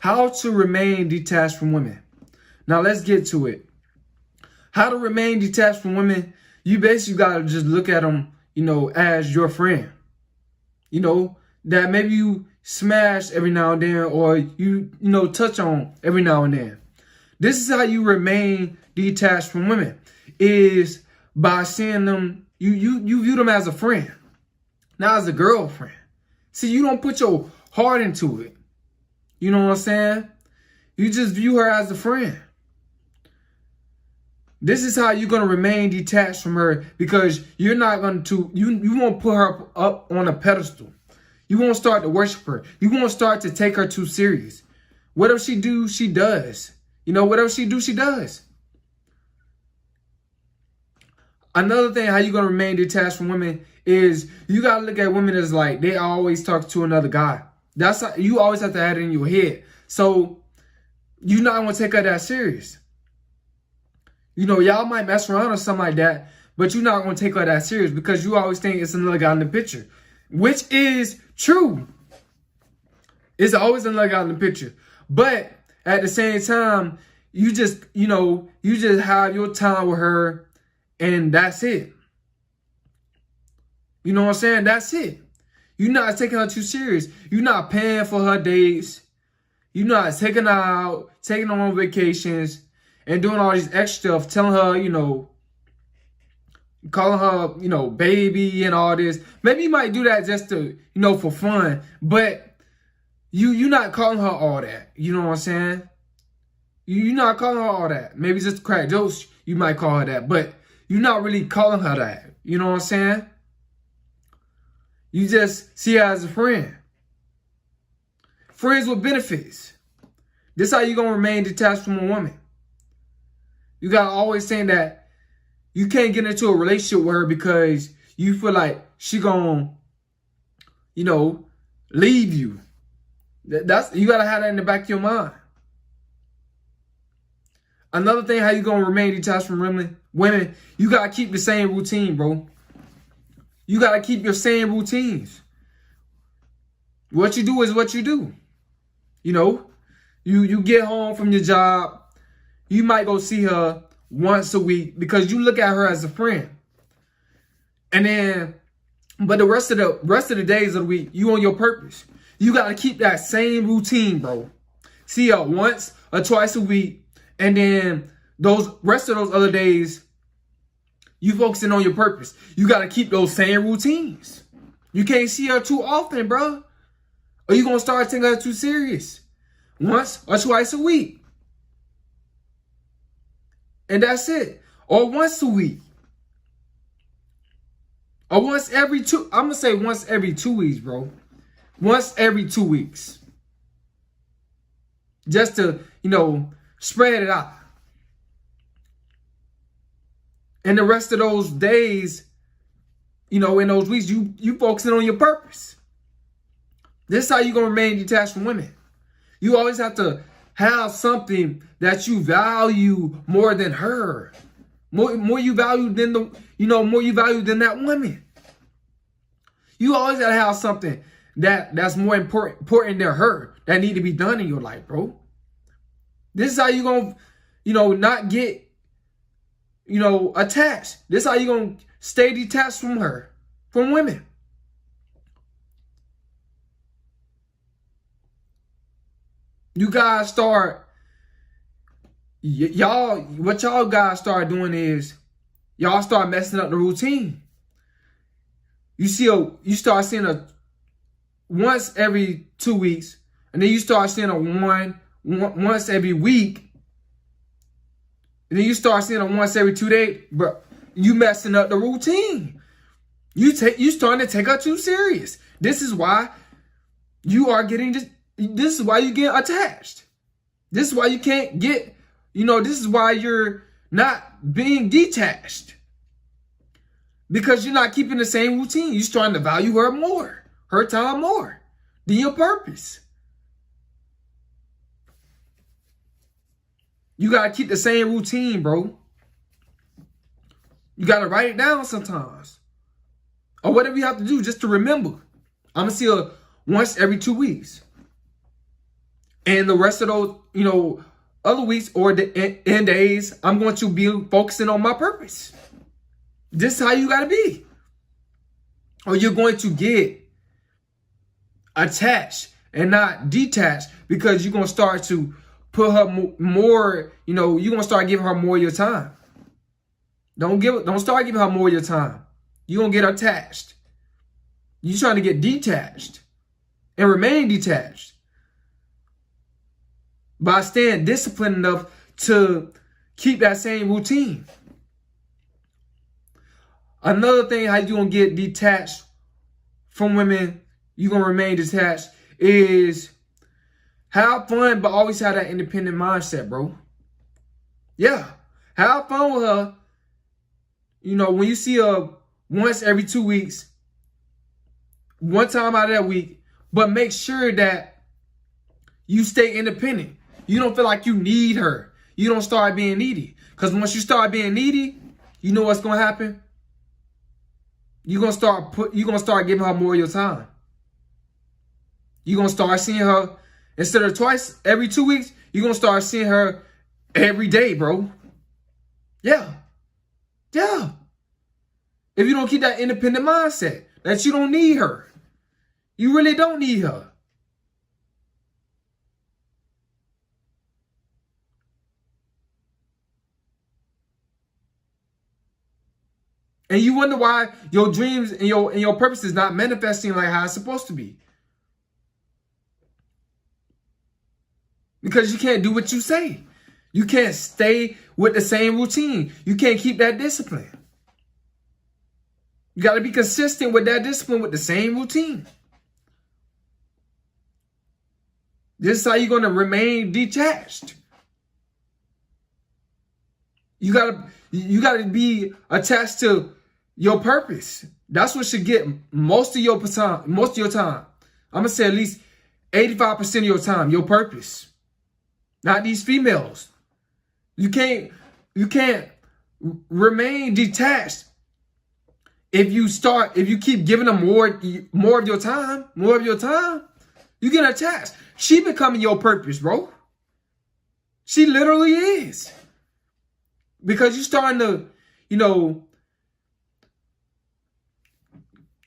How to remain detached from women. Now let's get to it. How to remain detached from women. You basically gotta just look at them, as your friend. That maybe you smash every now and then, or you touch on every now and then. This is how you remain detached from women, is by seeing them, you view them as a friend, not as a girlfriend. See, you don't put your heart into it. You know what I'm saying? You just view her as a friend. This is how you're going to remain detached from her, because you're not going to, you won't put her up on a pedestal. You won't start to worship her. You won't start to take her too serious. Whatever she do, she does. Whatever she do, she does. Another thing, how you going to remain detached from women is you got to look at women as like they always talk to another guy. That's how, you always have to have it in your head. So you're not going to take her that serious. Y'all might mess around or something like that, but you're not going to take her that serious because you always think it's another guy in the picture, which is true. It's always another guy in the picture. But at the same time, you just have your time with her and that's it. You know what I'm saying? That's it. You're not taking her too serious. You're not paying for her dates. You're not taking her out, taking her on vacations, and doing all this extra stuff, telling her, calling her, baby and all this. Maybe you might do that just to, for fun. But you're not calling her all that. You know what I'm saying? You're not calling her all that. Maybe just to crack jokes, you might call her that. But you're not really calling her that. You know what I'm saying? You just see her as a friend. Friends with benefits. This is how you're going to remain detached from a woman. You got to always saying that you can't get into a relationship with her because you feel like she going to, leave you. You got to have that in the back of your mind. Another thing, how you going to remain detached from women, you got to keep the same routine, bro. You got to keep your same routines. What you do is what you do. You get home from your job. You might go see her once a week because you look at her as a friend. And then, but the rest of the days of the week, you on your purpose. You got to keep that same routine, bro. See her once or twice a week. And then those rest of those other days, you focusing on your purpose. You got to keep those same routines. You can't see her too often, bro. Or you're going to start taking her too serious. Once or twice a week. And that's it. Or once a week. Or once every I'm going to say once every 2 weeks, bro. Once every 2 weeks. Just to, spread it out. And the rest of those days, in those weeks, you focusing on your purpose. This is how you're going to remain detached from women. You always have to have something that you value more than her. More you value than more you value than that woman. You always gotta have something that's more important than her that need to be done in your life, bro. This is how you gonna, not get, attached. This is how you gonna stay detached from her, from women. You guys start, what y'all guys start doing is, y'all start messing up the routine. You start seeing her once every 2 weeks, and then you start seeing her once every week, and then you start seeing her once every 2 days. But you messing up the routine. You starting to take her too serious. This is why you are getting this. This is why you get attached. This is why you can't get, this is why you're not being detached. Because you're not keeping the same routine. You're starting to value her more, her time more than your purpose. You got to keep the same routine, bro. You got to write it down sometimes. Or whatever you have to do just to remember. I'm going to see her once every 2 weeks. And the rest of those, other weeks or and days, I'm going to be focusing on my purpose. This is how you got to be. Or you're going to get attached and not detached, because you're going to start to put her more, you're going to start giving her more of your time. Don't start giving her more of your time. You're going to get attached. You're trying to get detached and remain detached by staying disciplined enough to keep that same routine. Another thing, how you going to get detached from women, you're going to remain detached, is have fun, but always have that independent mindset, bro. Yeah. Have fun with her. When you see her once every 2 weeks, one time out of that week, but make sure that you stay independent. You don't feel like you need her. You don't start being needy. Because once you start being needy, you know what's going to happen? You're going to start giving her more of your time. You're going to start seeing her, instead of twice every 2 weeks, you're going to start seeing her every day, bro. Yeah. Yeah. If you don't keep that independent mindset, that you don't need her. You really don't need her. And you wonder why your dreams and your purpose is not manifesting like how it's supposed to be. Because you can't do what you say. You can't stay with the same routine. You can't keep that discipline. You got to be consistent with that discipline with the same routine. This is how you're going to remain detached. You gotta be attached to your purpose. That's what should get most of your time. I'm gonna say at least 85% of your time, your purpose. Not these females. You can't remain detached if you keep giving them more of your time, you get attached. She becoming your purpose, bro. She literally is. Because you starting to,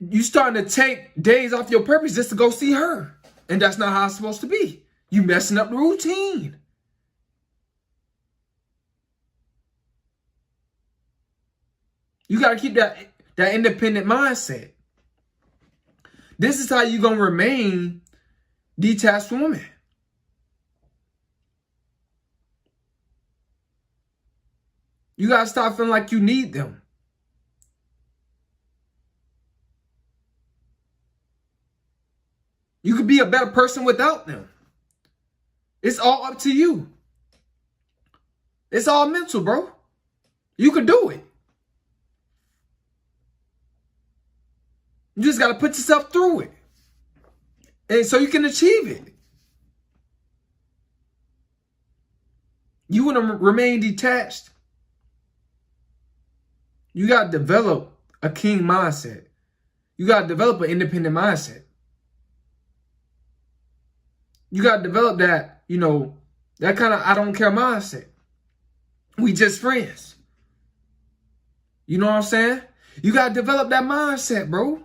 you starting to take days off your purpose just to go see her. And that's not how it's supposed to be. You messing up the routine. You got to keep that independent mindset. This is how you're going to remain detached from women. You got to stop feeling like you need them. You could be a better person without them. It's all up to you. It's all mental, bro. You could do it. You just got to put yourself through it. And so you can achieve it. You want to remain detached? You got to develop a king mindset. You got to develop an independent mindset. You got to develop that, that kind of I don't care mindset. We just friends. You know what I'm saying? You got to develop that mindset, bro.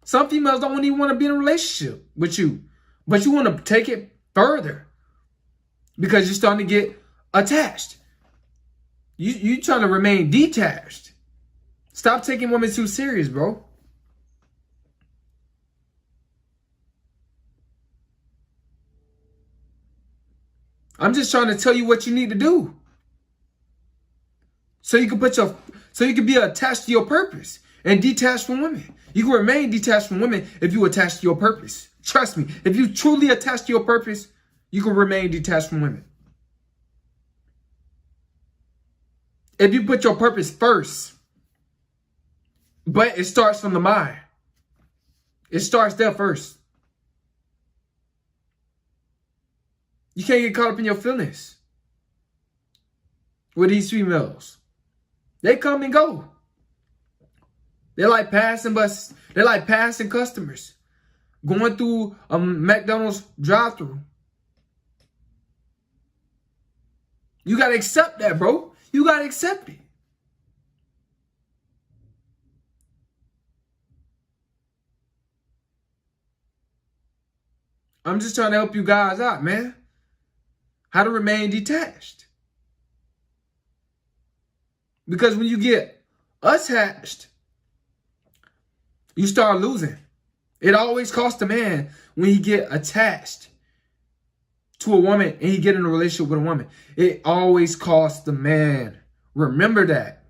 Some females don't even want to be in a relationship with you, but you want to take it further because you're starting to get attached. You trying to remain detached. Stop taking women too serious, bro. I'm just trying to tell you what you need to do. So you can be attached to your purpose and detached from women. You can remain detached from women if you attach to your purpose. Trust me, if you truly attach to your purpose, you can remain detached from women. If you put your purpose first, but it starts from the mind. It starts there first. You can't get caught up in your feelings with these females. They come and go. They're like passing bus. They're like passing customers. Going through a McDonald's drive-thru. You got to accept that, bro. You got to accept it. I'm just trying to help you guys out, man. How to remain detached. Because when you get attached, you start losing. It always costs a man when he get attached to a woman and he get in a relationship with a woman. It always costs the man. Remember that.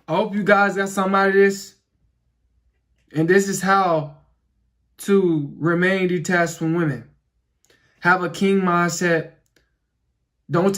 I hope you guys got something out of this. And this is how to remain detached from women. Have a king mindset. Don't